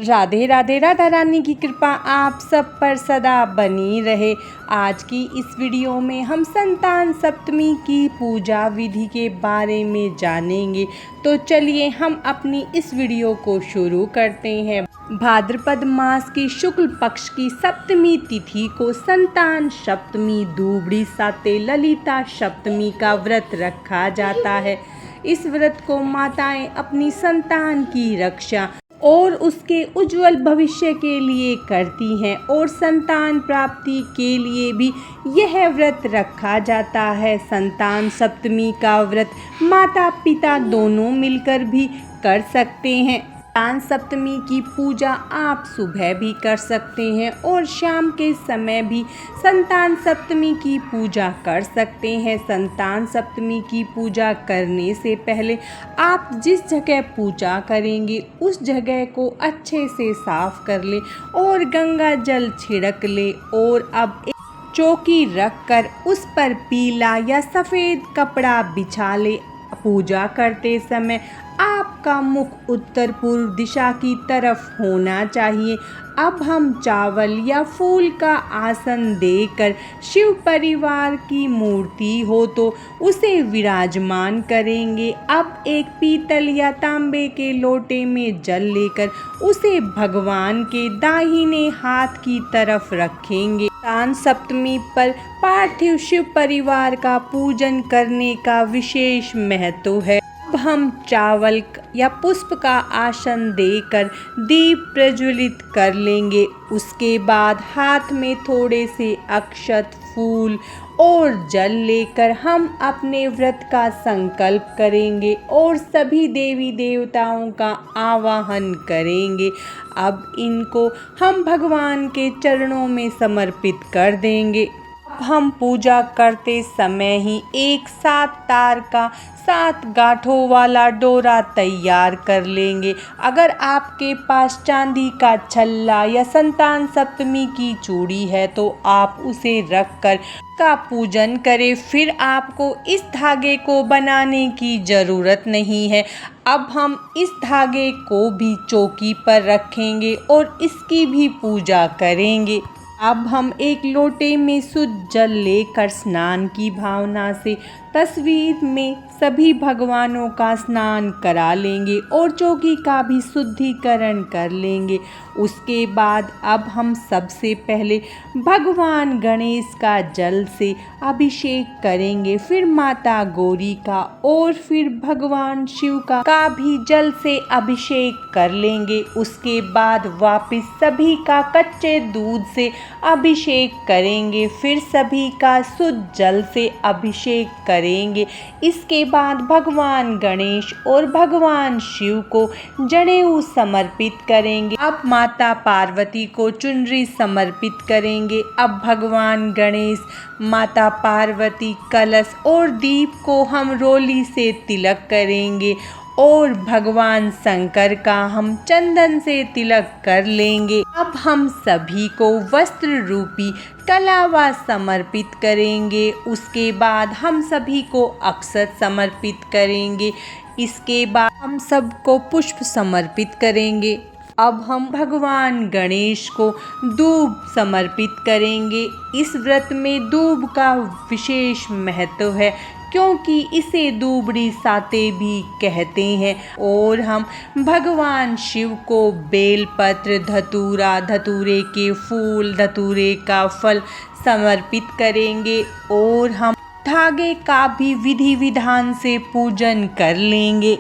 राधे राधे। राधा रानी की कृपा आप सब पर सदा बनी रहे। आज की इस वीडियो में हम संतान सप्तमी की पूजा विधि के बारे में जानेंगे। तो चलिए हम अपनी इस वीडियो को शुरू करते हैं। भाद्रपद मास की शुक्ल पक्ष की सप्तमी तिथि को संतान सप्तमी दूबड़ी साते ललिता सप्तमी का व्रत रखा जाता है। इस व्रत को माताएं अपनी संतान की रक्षा और उसके उज्जवल भविष्य के लिए करती हैं और संतान प्राप्ति के लिए भी यह व्रत रखा जाता है। संतान सप्तमी का व्रत माता पिता दोनों मिलकर भी कर सकते हैं। संतान सप्तमी की पूजा आप सुबह भी कर सकते हैं और शाम के समय भी संतान सप्तमी की पूजा कर सकते हैं। संतान सप्तमी की पूजा करने से पहले आप जिस जगह पूजा करेंगे उस जगह को अच्छे से साफ कर लें और गंगा जल छिड़क लें और अब एक चौकी रख कर उस पर पीला या सफ़ेद कपड़ा बिछा लें। पूजा करते समय आपका मुख उत्तर पूर्व दिशा की तरफ होना चाहिए। अब हम चावल या फूल का आसन देकर शिव परिवार की मूर्ति हो तो उसे विराजमान करेंगे। अब एक पीतल या तांबे के लोटे में जल लेकर उसे भगवान के दाहिने हाथ की तरफ रखेंगे। संतान सप्तमी पर पार्थिव शिव परिवार का पूजन करने का विशेष महत्व है। अब हम चावल या पुष्प का आसन देकर दीप प्रज्वलित कर लेंगे। उसके बाद हाथ में थोड़े से अक्षत, फूल और जल लेकर हम अपने व्रत का संकल्प करेंगे और सभी देवी देवताओं का आवाहन करेंगे। अब इनको हम भगवान के चरणों में समर्पित कर देंगे। अब हम पूजा करते समय ही एक 7 तार का 7 गांठों वाला डोरा तैयार कर लेंगे। अगर आपके पास चांदी का छल्ला या संतान सप्तमी की चूड़ी है तो आप उसे रखकर का पूजन करें। फिर आपको इस धागे को बनाने की ज़रूरत नहीं है। अब हम इस धागे को भी चौकी पर रखेंगे और इसकी भी पूजा करेंगे। अब हम एक लोटे में शुद्ध जल लेकर स्नान की भावना से तस्वीर में सभी भगवानों का स्नान करा लेंगे और चौकी का भी शुद्धिकरण कर लेंगे। उसके बाद अब हम सबसे पहले भगवान गणेश का जल से अभिषेक करेंगे, फिर माता गौरी का और फिर भगवान शिव का भी जल से अभिषेक कर लेंगे। उसके बाद वापस सभी का कच्चे दूध से अभिषेक करेंगे, फिर सभी का शुद्ध जल से अभिषेक करेंगे। इसके बाद भगवान गणेश और भगवान शिव को जनेऊ समर्पित करेंगे। अब माता पार्वती को चुनरी समर्पित करेंगे। अब भगवान गणेश, माता पार्वती, कलश और दीप को हम रोली से तिलक करेंगे और भगवान शंकर का हम चंदन से तिलक कर लेंगे। अब हम सभी को वस्त्र रूपी कलावा समर्पित करेंगे। उसके बाद हम सभी को अक्षत समर्पित करेंगे। इसके बाद हम सबको पुष्प समर्पित करेंगे। अब हम भगवान गणेश को दूब समर्पित करेंगे। इस व्रत में दूब का विशेष महत्व है क्योंकि इसे दूबड़ी साते भी कहते हैं। और हम भगवान शिव को बेलपत्र, धतूरा, धतूरे के फूल, धतूरे का फल समर्पित करेंगे और हम धागे का भी विधि विधान से पूजन कर लेंगे।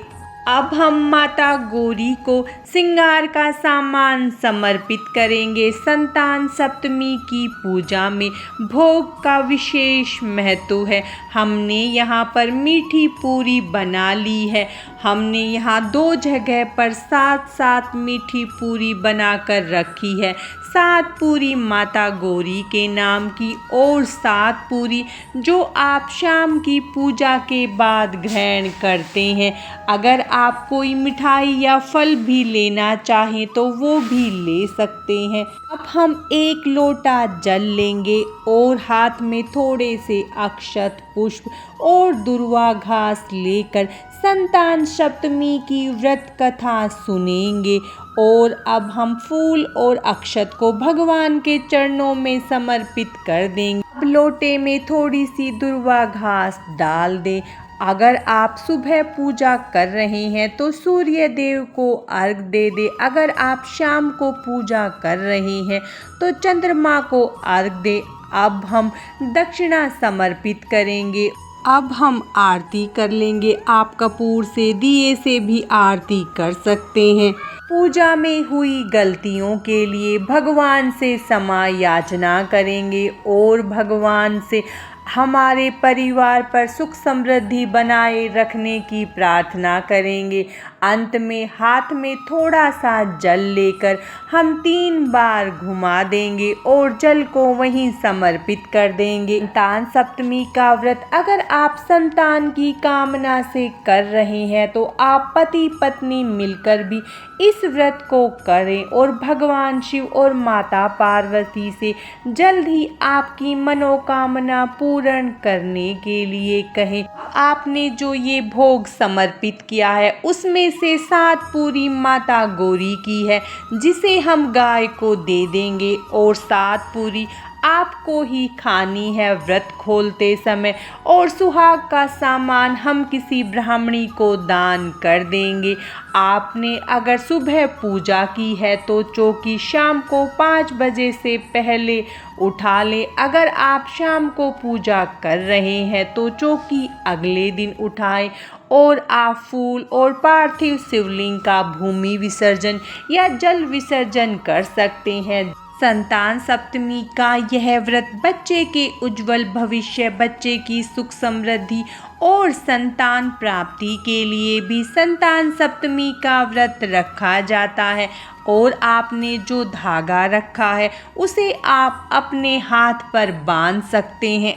अब हम माता गौरी को श्रृंगार का सामान समर्पित करेंगे। संतान सप्तमी की पूजा में भोग का विशेष महत्व है। हमने यहाँ पर मीठी पूरी बना ली है। हमने यहाँ 2 जगह पर 7-7 मीठी पूरी बनाकर रखी है। 7 पूरी माता गौरी के नाम की और 7 पूरी जो आप शाम की पूजा के बाद ग्रहण करते हैं। अगर आप कोई मिठाई या फल भी लेना चाहें तो वो भी ले सकते हैं। अब हम 1 लोटा जल लेंगे और हाथ में थोड़े से अक्षत, पुष्प और दुर्वा घास लेकर संतान सप्तमी की व्रत कथा सुनेंगे और अब हम फूल और अक्षत को भगवान के चरणों में समर्पित कर देंगे। अब लोटे में थोड़ी सी दुर्वा घास डाल दें। अगर आप सुबह पूजा कर रहे हैं तो सूर्य देव को अर्घ दे दे। अगर आप शाम को पूजा कर रहे हैं तो चंद्रमा को अर्घ दे। अब हम दक्षिणा समर्पित करेंगे। अब हम आरती कर लेंगे। आप कपूर से, दिए से भी आरती कर सकते हैं। पूजा में हुई गलतियों के लिए भगवान से क्षमा याचना करेंगे और भगवान से हमारे परिवार पर सुख समृद्धि बनाए रखने की प्रार्थना करेंगे। अंत में हाथ में थोड़ा सा जल लेकर हम 3 बार घुमा देंगे और जल को वहीं समर्पित कर देंगे। संतान सप्तमी का व्रत अगर आप संतान की कामना से कर रहे हैं तो आप पति पत्नी मिलकर भी इस व्रत को करें और भगवान शिव और माता पार्वती से जल्द ही आपकी मनोकामना पूर्ण करने के लिए कहें। आपने जो ये भोग समर्पित किया है उसमें से 7 पूरी माता गौरी की है, जिसे हम गाय को दे देंगे और 7 पूरी आपको ही खानी है व्रत खोलते समय, और सुहाग का सामान हम किसी ब्राह्मणी को दान कर देंगे। आपने अगर सुबह पूजा की है तो चौकी शाम को 5 बजे से पहले उठा लें। अगर आप शाम को पूजा कर रहे हैं तो चौकी अगले दिन उठाएं और आप फूल और पार्थिव शिवलिंग का भूमि विसर्जन या जल विसर्जन कर सकते हैं। संतान सप्तमी का यह व्रत बच्चे के उज्जवल भविष्य, बच्चे की सुख समृद्धि और संतान प्राप्ति के लिए भी संतान सप्तमी का व्रत रखा जाता है। और आपने जो धागा रखा है उसे आप अपने हाथ पर बांध सकते हैं।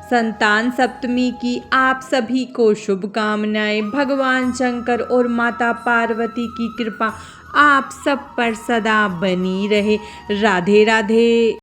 संतान सप्तमी की आप सभी को शुभकामनाएं। भगवान शंकर और माता पार्वती की कृपा आप सब पर सदा बनी रहे। राधे राधे।